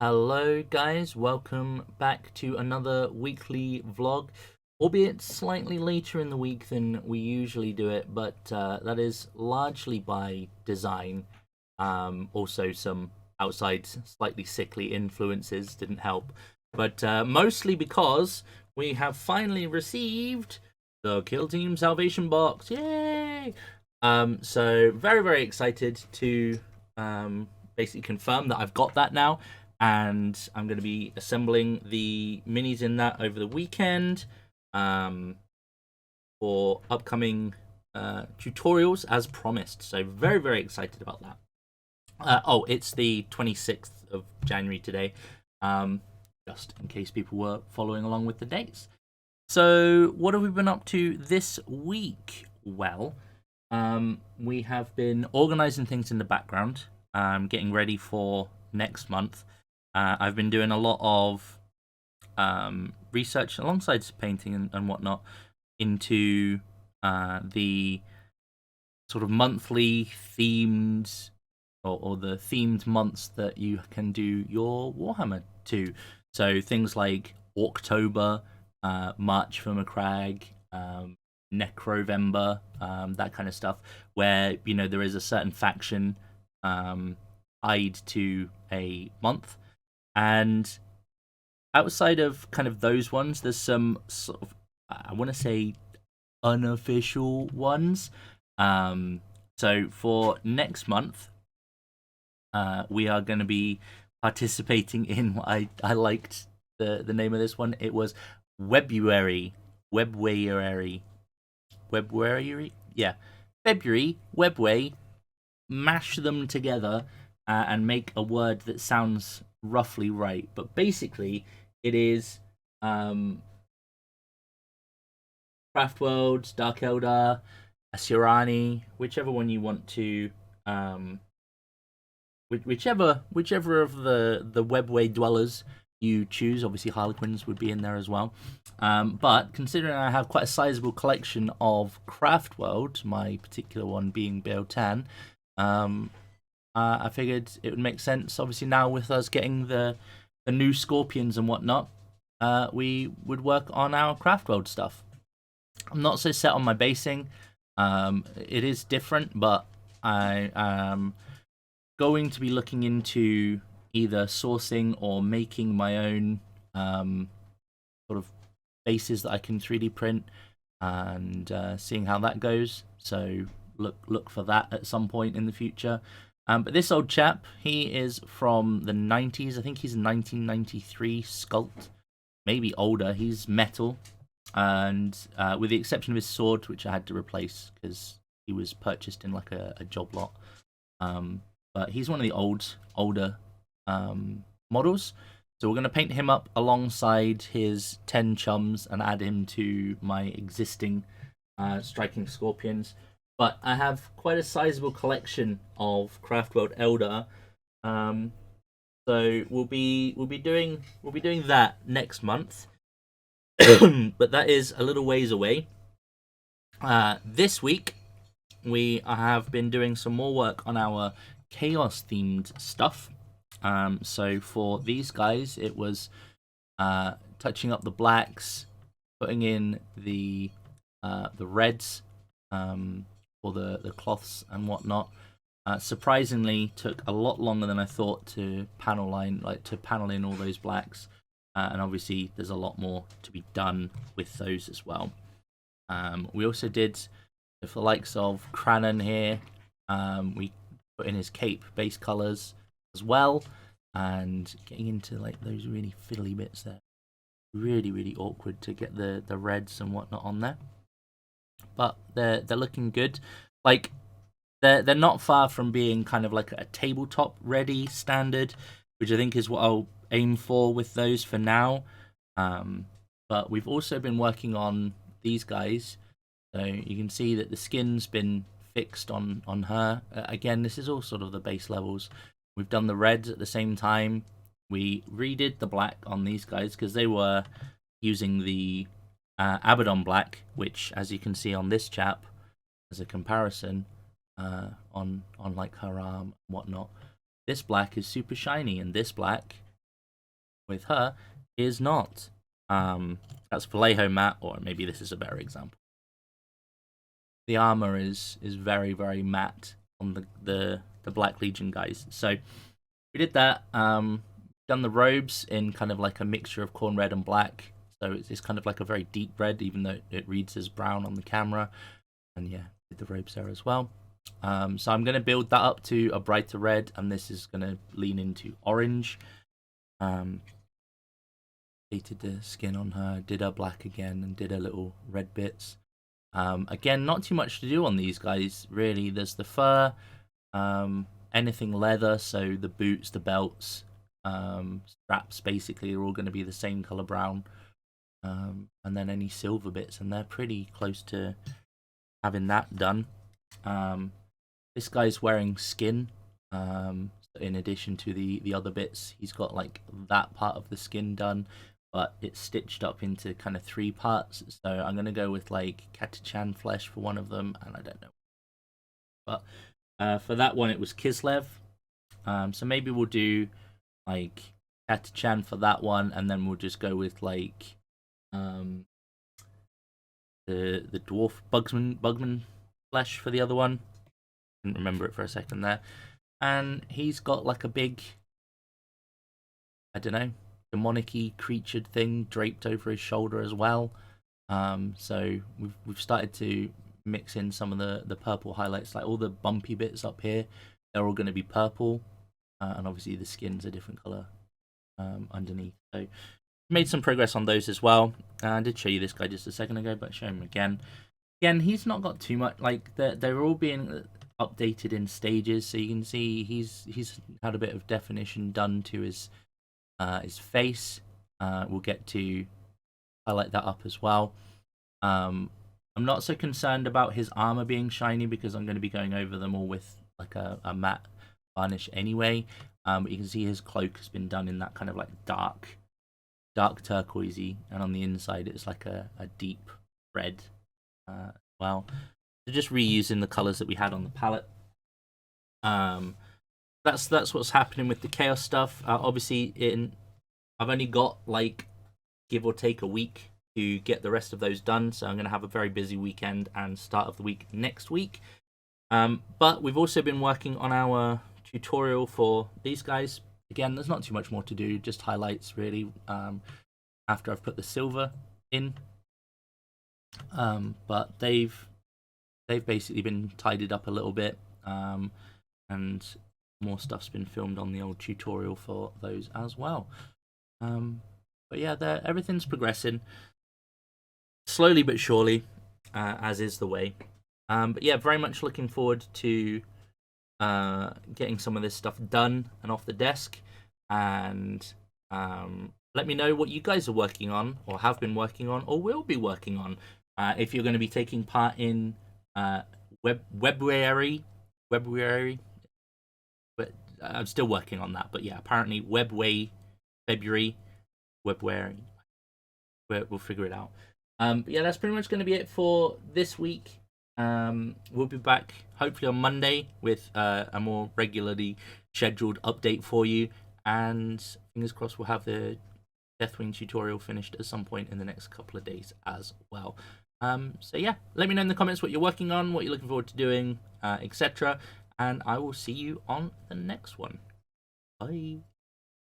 Hello, guys. Welcome back to another weekly vlog, albeit slightly later in the week than we usually do it, but that is largely by design. Also, some outside, slightly sickly influences didn't help, but mostly because we have finally received the Kill Team Salvation Box. Yay! So very, very excited to basically confirm that I've got that now, and I'm going to be assembling the minis in that over the weekend um, for upcoming tutorials as promised. So very, very excited about that. Oh, it's the 26th of January today, just in case people were following along with the dates. So what have we been up to this week? Well, we have been organizing things in the background, getting ready for next month. I've been doing a lot of research alongside painting and whatnot into the sort of monthly themed or the themed months that you can do your Warhammer to. So things like October, March for McCrag, Necrovember, that kind of stuff, where there is a certain faction tied to a month, and outside of kind of those ones, there's some sort of, I want to say, unofficial ones. So for next month, we are going to be participating in what I liked the name of this one. It was Webuary, Webwayary, Webwary, yeah, February Webway. Mash them together and make a word that sounds roughly right. But basically, it is Craft Worlds, Dark Eldar, Asurani, whichever one you want to, whichever of the webway dwellers you choose. Obviously, Harlequins would be in there as well. But considering I have quite a sizable collection of Craft World, my particular one being Beotan, I figured it would make sense. Obviously, now with us getting the new Scorpions and whatnot, we would work on our Craft World stuff. I'm not so set on my basing. It is different, but I am going to be looking into either sourcing or making my own sort of bases that I can 3D print and seeing how that goes. So look for that at some point in the future. But this old chap, he is from the 90s. I think he's a 1993 sculpt, maybe older. He's metal, and with the exception of his sword, which I had to replace because he was purchased in like a job lot. But he's one of the older models. So we're going to paint him up alongside his 10 chums and add him to my existing striking scorpions. But I have quite a sizable collection of Craftworld Eldar. So we'll be doing that next month. But that is a little ways away. This week we have been doing some more work on our chaos themed stuff. So for these guys, it was touching up the blacks, putting in the reds for the cloths and whatnot. Surprisingly, took a lot longer than I thought to panel in all those blacks, and obviously there's a lot more to be done with those as well. We also did for the likes of Cranon here. We put in his cape base colors as well, and getting into like those really fiddly bits there. Really awkward to get the reds and whatnot on there, but they're looking good. Like they're not far from being kind of like a tabletop ready standard, which I think is what I'll aim for with those for now. But we've also been working on these guys, so you can see that the skin's been fixed on her. Again, this is all sort of the base levels. We've done the reds at the same time. We redid the black on these guys because they were using the Abaddon black, which, as you can see on this chap, as a comparison, on like her arm and whatnot, this black is super shiny, and this black with her is not. That's Vallejo matte, or maybe this is a better example. The armor is very, very matte on the Black Legion guys. So we did that. Done the robes in kind of like a mixture of corn red and black. So it's kind of like a very deep red, even though it reads as brown on the camera. And yeah, did the robes there as well. So I'm going to build that up to a brighter red, and this is going to lean into orange. Painted the skin on her, did her black again, and did her little red bits. Again, not too much to do on these guys, really. There's the fur, anything leather, so the boots, the belts, straps, basically, are all going to be the same color brown. And then any silver bits, and they're pretty close to having that done. This guy's wearing skin. In addition to the other bits, he's got like that part of the skin done, but it's stitched up into kind of 3 parts. So I'm gonna go with like Katachan flesh for one of them, and I don't know. But for that one, it was Kislev. So maybe we'll do like Katachan for that one, and then we'll just go with like the dwarf Bugman flesh for the other one. Didn't remember it for a second there. And he's got like a big, I don't know, demonic-y creatured thing draped over his shoulder as well. So we've started to mix in some of the purple highlights, like all the bumpy bits up here. They're all going to be purple, and obviously the skin's a different color underneath. So made some progress on those as well. I did show you this guy just a second ago, but show him again. Again, he's not got too much. Like they're all being updated in stages, so you can see he's had a bit of definition done to his face. We'll get to highlight that up as well. I'm not so concerned about his armor being shiny because I'm going to be going over them all with like a matte varnish anyway. But you can see his cloak has been done in that kind of like dark turquoisey, and on the inside it's like a deep red. Well, so just reusing the colors that we had on the palette. That's what's happening with the chaos stuff. Obviously, I've only got like give or take a week to get the rest of those done, so I'm going to have a very busy weekend and start of the week next week. But we've also been working on our tutorial for these guys. Again, there's not too much more to do, just highlights really. After I've put the silver in, but they've basically been tidied up a little bit, and more stuff's been filmed on the old tutorial for those as well. But yeah, everything's progressing slowly but surely, as is the way. But yeah, very much looking forward to getting some of this stuff done and off the desk, and let me know what you guys are working on, or have been working on, or will be working on. If you're going to be taking part in Webwary, but I'm still working on that. But yeah, apparently February, Webwary. We'll figure it out. But yeah, that's pretty much going to be it for this week. We'll be back hopefully on Monday with a more regularly scheduled update for you, and fingers crossed we'll have the Deathwing tutorial finished at some point in the next couple of days as well. So yeah, let me know in the comments what you're working on, what you're looking forward to doing, etc. And I will see you on the next one. Bye.